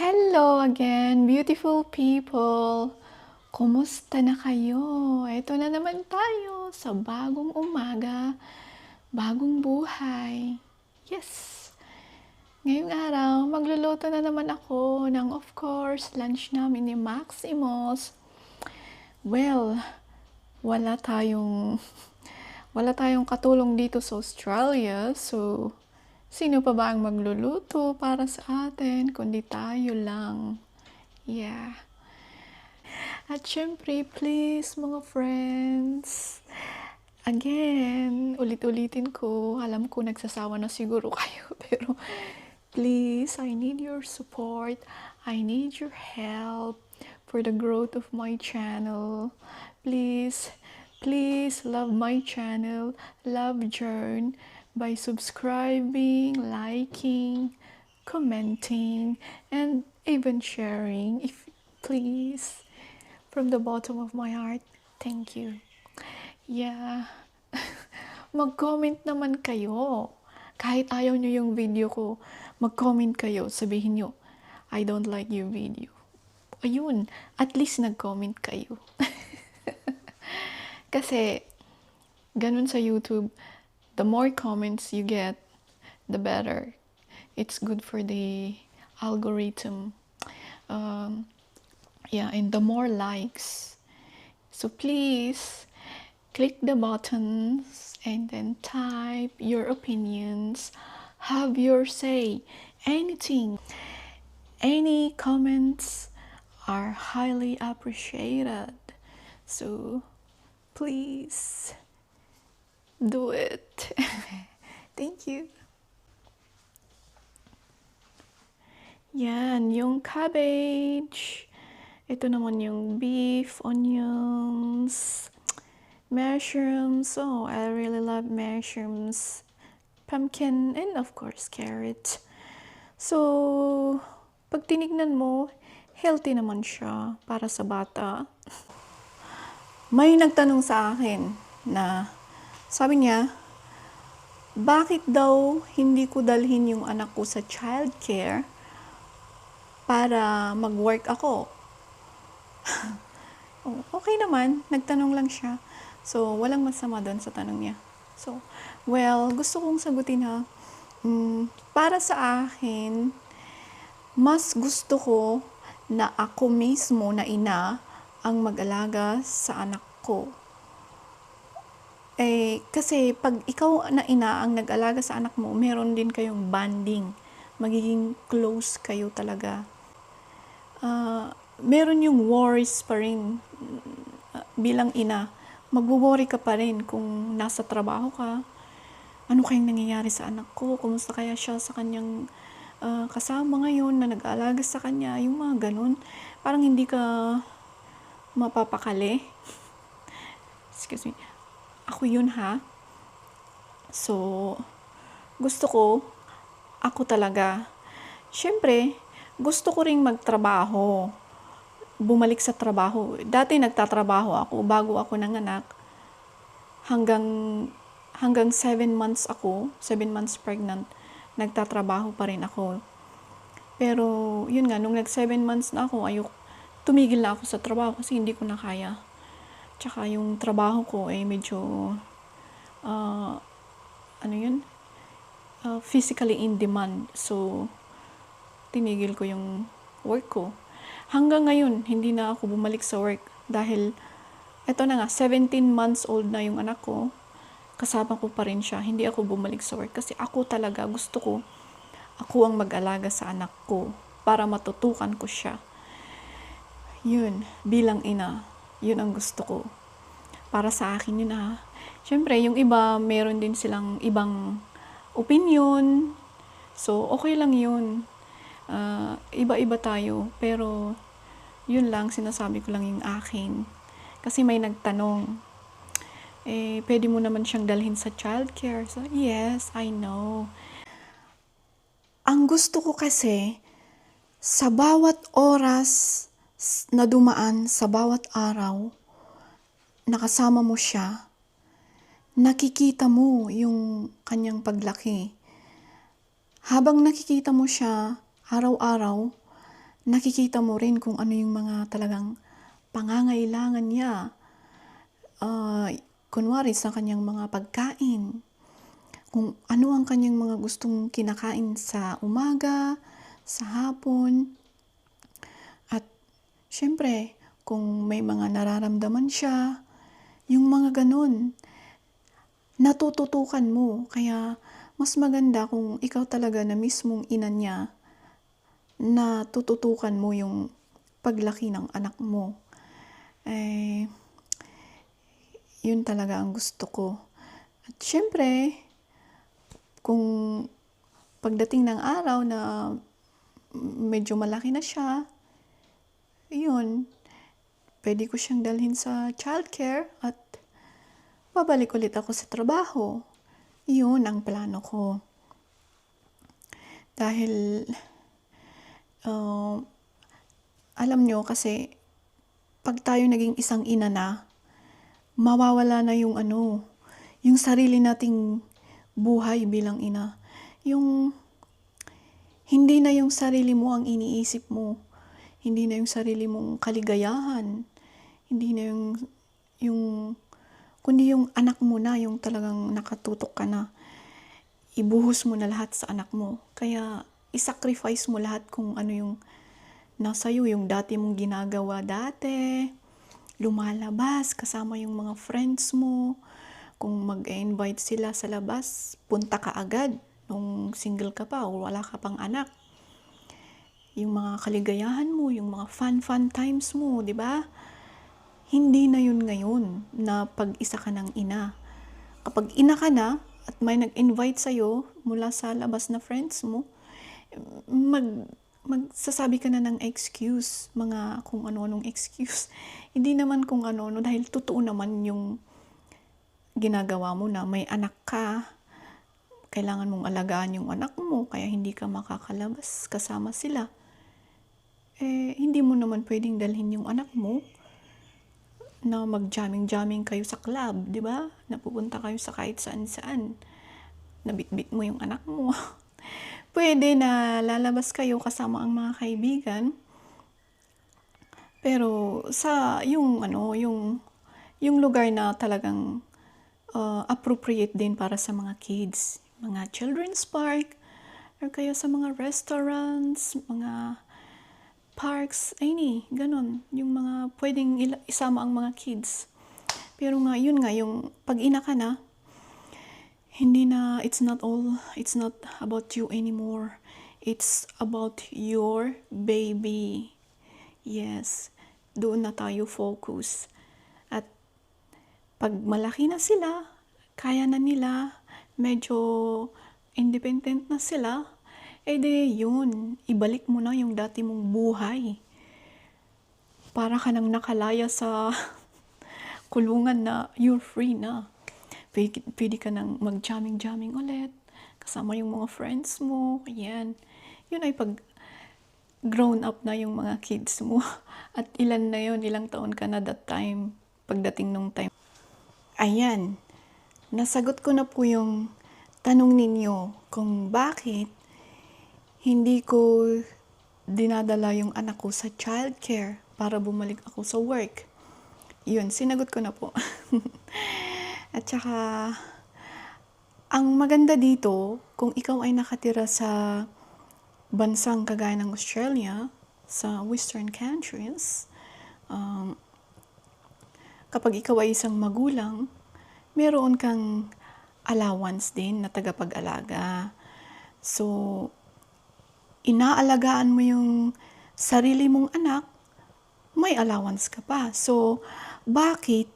Hello again, beautiful people! Kumusta na kayo? Ito na naman tayo sa bagong umaga, bagong buhay. Yes! Ngayong araw, magluluto na naman ako ng, of course, lunch namin ni Maximus. Well, wala tayong wala tayong katulong dito sa Australia, so sino pa ba ang magluluto para sa atin kundi tayo lang? Yeah. At syempre, please mga friends, again, ulit-ulitin ko, alam ko nagsasawa na siguro kayo, pero please, I need your support, I need your help for the growth of my channel. Please, please love my channel, love Jern, by subscribing, liking, commenting, and even sharing, if please. From the bottom of my heart, thank you. Yeah. Mag-comment naman kayo. Kahit ayaw nyo yung video ko, mag-comment kayo. Sabihin nyo, I don't like your video. Ayun, at least nag-comment kayo. Kasi, ganun sa YouTube, the more comments you get, the better. It's good for the algorithm. Yeah, and the more likes. So please, click the buttons and then type your opinions. Have your say. Anything. Any comments are highly appreciated. So please do it. Thank you. Yan, yung cabbage. Ito naman yung beef, onions, mushrooms. Oh, I really love mushrooms. Pumpkin, and of course, carrot. So, pag tinignan mo, healthy naman siya para sa bata. May nagtanong sa akin na, sabi niya, bakit daw hindi ko dalhin yung anak ko sa childcare para mag-work ako? Okay naman, nagtanong lang siya. So, walang masama doon sa tanong niya. So, well, gusto kong sagutin ha. Para sa akin, mas gusto ko na ako mismo na ina ang mag-alaga sa anak ko. Kasi pag ikaw na ina ang nag-alaga sa anak mo, meron din kayong bonding. Magiging close kayo talaga. Meron yung worries pa rin bilang ina. Magwo-worry ka pa rin kung nasa trabaho ka. Ano kayang nangyayari sa anak ko? Kumusta kaya siya sa kanyang kasama ngayon na nag-aalaga sa kanya? Yung mga ganun. Parang hindi ka mapapakali. Excuse me. Ako yun ha. So, gusto ko, ako talaga. Syempre, gusto ko ring magtrabaho. Bumalik sa trabaho. Dati nagtatrabaho ako bago ako nanganak. Hanggang 7 months ako, 7 months pregnant, nagtatrabaho pa rin ako. Pero, yun nga, nung 7 months na ako, tumigil na ako sa trabaho kasi hindi ko na kaya. Tsaka yung trabaho ko medyo, physically in demand. So, tinigil ko yung work ko. Hanggang ngayon, hindi na ako bumalik sa work dahil eto na nga, 17 months old na yung anak ko. Kasama ko pa rin siya. Hindi ako bumalik sa work kasi ako talaga gusto ko, ako ang mag-alaga sa anak ko para matutukan ko siya. Yun, bilang ina, yun ang gusto ko. Para sa akin yun ha. Siyempre, yung iba, meron din silang ibang opinion. So, okay lang yun. Iba-iba tayo, pero yun lang, sinasabi ko lang yung akin. Kasi may nagtanong, pwede mo naman siyang dalhin sa childcare. So, yes, I know. Ang gusto ko kasi, sa bawat oras na dumaan, sa bawat araw, nakasama mo siya, nakikita mo yung kanyang paglaki. Habang nakikita mo siya, araw-araw, nakikita mo rin kung ano yung mga talagang pangangailangan niya. Kunwari sa kanyang mga pagkain, kung ano ang kanyang mga gustong kinakain sa umaga, sa hapon, at syempre, kung may mga nararamdaman siya, yung mga ganun, natututukan mo. Kaya, mas maganda kung ikaw talaga na mismong ina niya, na tututukan mo yung paglaki ng anak mo. Yun talaga ang gusto ko. At syempre, kung pagdating ng araw na medyo malaki na siya, yun, pwede ko siyang dalhin sa childcare at babalik ulit ako sa trabaho. Yun ang plano ko. Dahil, alam nyo kasi, pag tayo naging isang ina na, mawawala na yung yung sarili nating buhay bilang ina. Yung, hindi na yung sarili mo ang iniisip mo. Hindi na yung sarili mong kaligayahan. Hindi na kundi yung anak mo na, yung talagang nakatutok ka na. Ibuhos mo na lahat sa anak mo. Kaya, isacrifice mo lahat kung ano yung nasa iyo, yung dati mong ginagawa dati, lumalabas kasama yung mga friends mo, kung mag-invite sila sa labas, punta ka agad nung single ka pa o wala ka pang anak. Yung mga kaligayahan mo, yung mga fun times mo, di ba? Hindi na yun ngayon na pag-isa ka ng ina. Kapag ina ka na at may nag-invite sa'yo mula sa labas na friends mo, magsasabi ka na ng excuse, mga kung ano-anong excuse. Hindi naman kung ano-ano, dahil totoo naman yung ginagawa mo na may anak ka, kailangan mong alagaan yung anak mo, kaya hindi ka makakalabas kasama sila. Hindi mo naman pwedeng dalhin yung anak mo na mag-jamming kayo sa club, di ba? Napupunta kayo sa kahit saan-saan. Nabitbit mo yung anak mo. Pwede na lalabas kayo kasama ang mga kaibigan. Pero sa yung lugar na talagang appropriate din para sa mga kids, mga children's park, or kaya sa mga restaurants, mga parks, ganon. Yung mga pwedeng isama ang mga kids. Pero nga, yun nga, yung pag-ina ka na, it's not about you anymore. It's about your baby. Yes, doon na tayo focus. At pag malaki na sila, kaya na nila, medyo independent na sila, yun, ibalik mo na yung dati mong buhay. Para ka nang nakalaya sa kulungan na you're free na. Pwede ka nang mag-jamming ulit, kasama yung mga friends mo, ayan. Yun ay pag grown up na yung mga kids mo. At ilan na yun, ilang taon ka na that time, pagdating nung time. Ayan, nasagot ko na po yung tanong ninyo kung bakit hindi ko dinadala yung anak ko sa childcare para bumalik ako sa work. Yun, sinagot ko na po. At saka, ang maganda dito, kung ikaw ay nakatira sa bansang kagaya ng Australia, sa western countries, kapag ikaw ay isang magulang, meron kang allowance din na tagapag-alaga. So, inaalagaan mo yung sarili mong anak, may allowance ka pa. So, bakit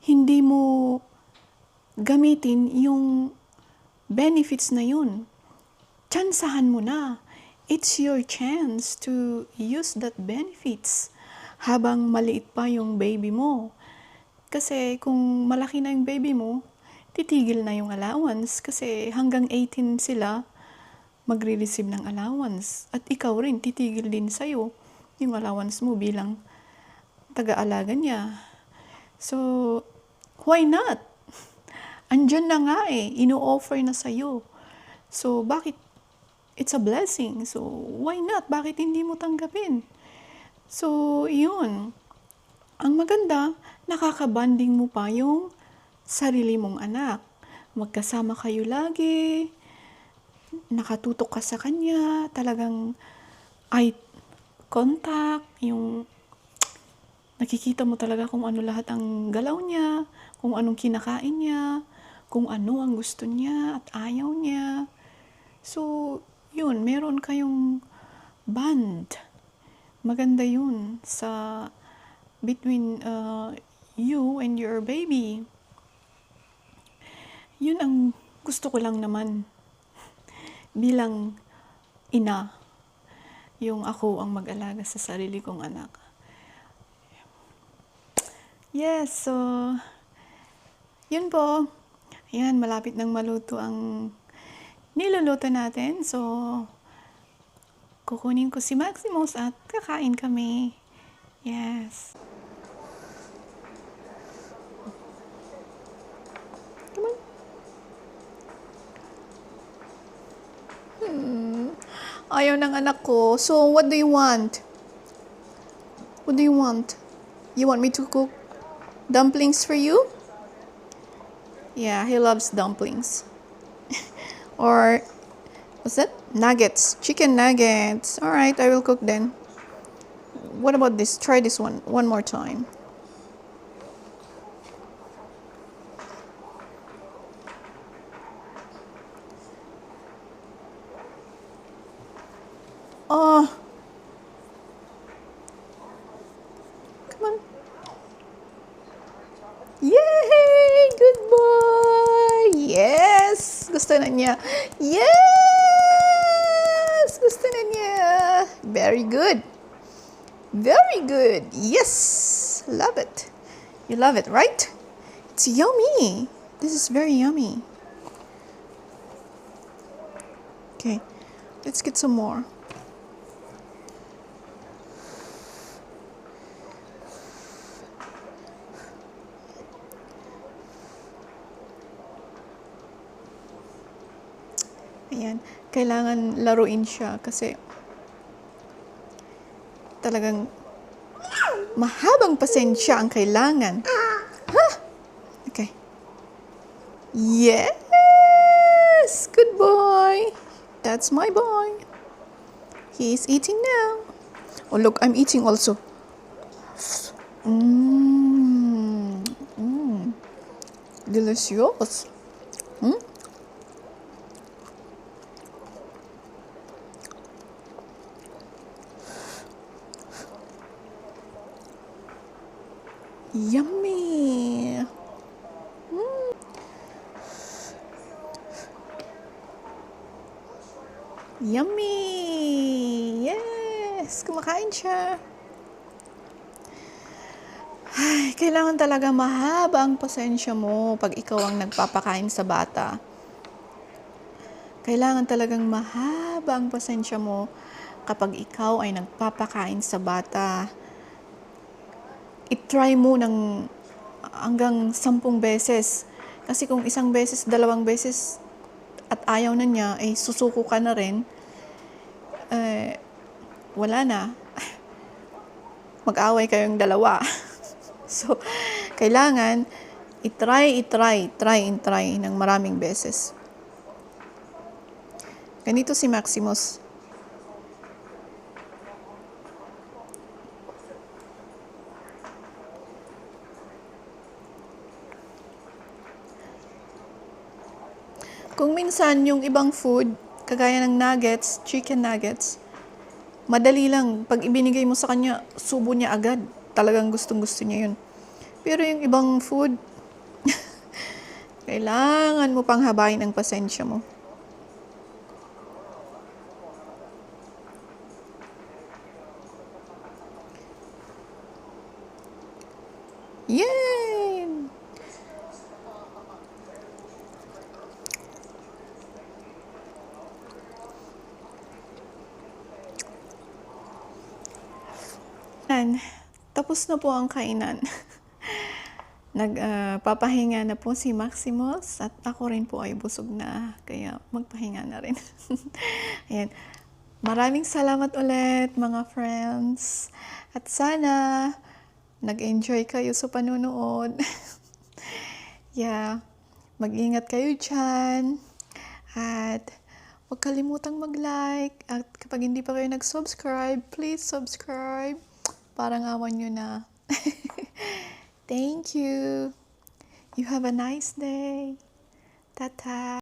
hindi mo gamitin yung benefits na yun? Tsansahan mo na. It's your chance to use that benefits habang maliit pa yung baby mo. Kasi kung malaki na yung baby mo, titigil na yung allowance kasi hanggang 18 sila magre-receive ng allowance. At ikaw rin, titigil din sa'yo yung allowance mo bilang taga-alaga niya. So, why not? Andyan na nga ino-offer na sa'yo. So, bakit? It's a blessing. So, why not? Bakit hindi mo tanggapin? So, yun. Ang maganda, nakakabanding mo pa yung sarili mong anak. Magkasama kayo lagi, nakatutok ka sa kanya, talagang eye contact, yung nakikita mo talaga kung ano lahat ang galaw niya, kung anong kinakain niya, kung ano ang gusto niya at ayaw niya. So, yun, meron kayong bond. Maganda yun sa between you and your baby. Yun ang gusto ko lang naman bilang ina, yung ako ang mag-alaga sa sarili kong anak. Yes, so, yun po. Ayan, malapit nang maluto ang niluluto natin. So, kukunin ko si Maximus at kakain kami. Yes. Come on. Ayaw ng anak ko. So, what do you want? What do you want? You want me to cook dumplings for you? Yeah, he loves dumplings. Or, what's that? Nuggets. Chicken nuggets. Alright, I will cook then. What about this? Try this one more time. Oh, come on. Yay! Good boy! Yes! Gusto na niya. Yes! Gusto na niya. Very good. Very good. Yes! Love it. You love it, right? It's yummy. This is very yummy. Okay, let's get some more. Ayan, kailangan laruin siya kasi talagang mahabang pasensya ang kailangan. Ha? Okay. Yes! Good boy! That's my boy. He is eating now. Oh, look, I'm eating also. Delicious. Yummy. Yummy. Yes, kumakain siya. Ay, kailangan talaga mahaba ang pasensya mo pag ikaw ang nagpapakain sa bata. Kailangan talagang mahaba ang pasensya mo kapag ikaw ay nagpapakain sa bata. I-try mo ng hanggang 10 beses. Kasi kung 1 beses, 2 beses at ayaw na niya, ay susuko ka na rin, wala na. Mag-away kayong dalawa. So, kailangan try ng maraming beses. Ganito si Maximus. Kung minsan yung ibang food, kagaya ng nuggets, chicken nuggets, madali lang. Pag ibinigay mo sa kanya, subo niya agad. Talagang gustong-gusto niya yun. Pero yung ibang food, kailangan mo pang habain ang pasensya mo. Yay! Tapos na po ang kainan. Nagpapahinga na po si Maximus at ako rin po ay busog na, kaya magpahinga na rin. Ayan. Maraming salamat ulit mga friends. At sana nag-enjoy kayo sa panonood. Yeah, mag-ingat kayo dyan. At huwag kalimutang mag-like. At kapag hindi pa kayo nag-subscribe, please subscribe. Parang awan nyo na. Thank you. You have a nice day. Ta-ta.